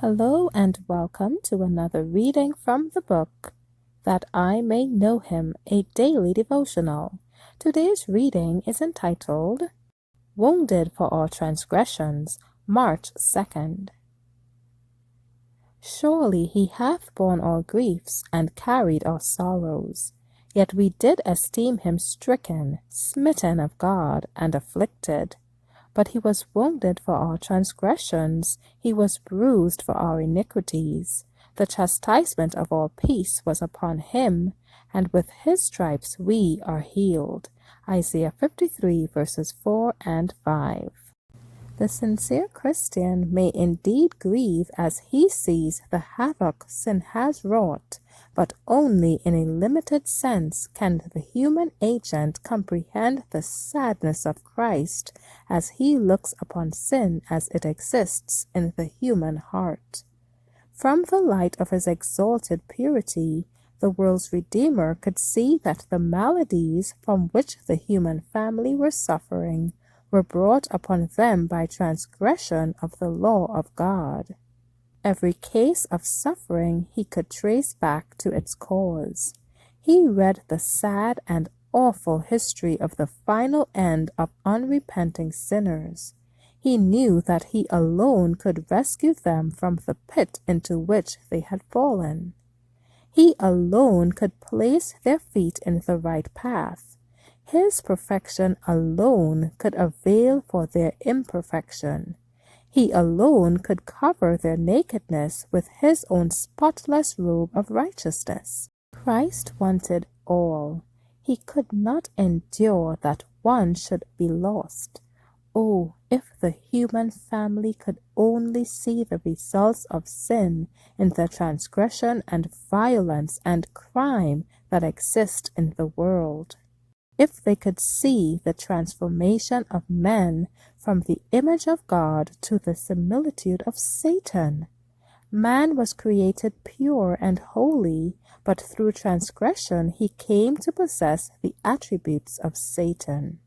Hello and welcome to another reading from the book That I May Know Him, a daily devotional. Today's reading is entitled Wounded for Our Transgressions, March 2nd. Surely he hath borne our griefs and carried our sorrows. Yet we did esteem him stricken, smitten of God, and afflicted. But he was wounded for our transgressions, he was bruised for our iniquities. The chastisement of our peace was upon him, and with his stripes we are healed. Isaiah 53 verses 4 and 5. The sincere Christian may indeed grieve as he sees the havoc sin has wrought, but only in a limited sense can the human agent comprehend the sadness of Christ as he looks upon sin as it exists in the human heart. From the light of his exalted purity, the world's Redeemer could see that the maladies from which the human family were suffering were brought upon them by transgression of the law of God. Every case of suffering he could trace back to its cause. He read the sad and awful history of the final end of unrepenting sinners. He knew that he alone could rescue them from the pit into which they had fallen. He alone could place their feet in the right path. His perfection alone could avail for their imperfection. He alone could cover their nakedness with his own spotless robe of righteousness. Christ wanted all. He could not endure that one should be lost. Oh, if the human family could only see the results of sin in the transgression and violence and crime that exist in the world. If they could see the transformation of men from the image of God to the similitude of Satan. Man was created pure and holy, but through transgression he came to possess the attributes of Satan.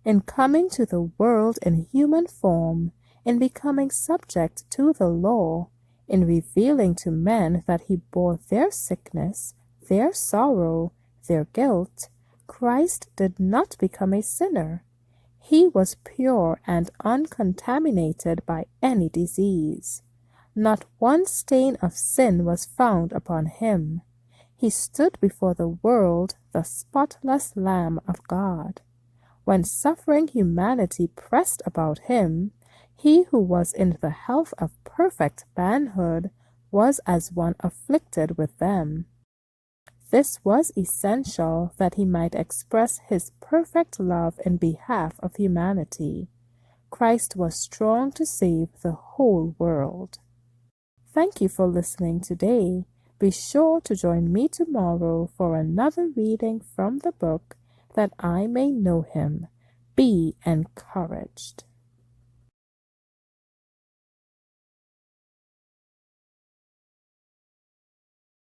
In coming to the world in human form, in becoming subject to the law, in revealing to men that he bore their sickness, their sorrow, their guilt, Christ did not become a sinner. He was pure and uncontaminated by any disease. Not one stain of sin was found upon him. He stood before the world the spotless Lamb of God. When suffering humanity pressed about him, he who was in the health of perfect manhood was as one afflicted with them. This was essential that he might express his perfect love in behalf of humanity. Christ was strong to save the whole world. Thank you for listening today. Be sure to join me tomorrow for another reading from the book That I May Know Him. Be encouraged.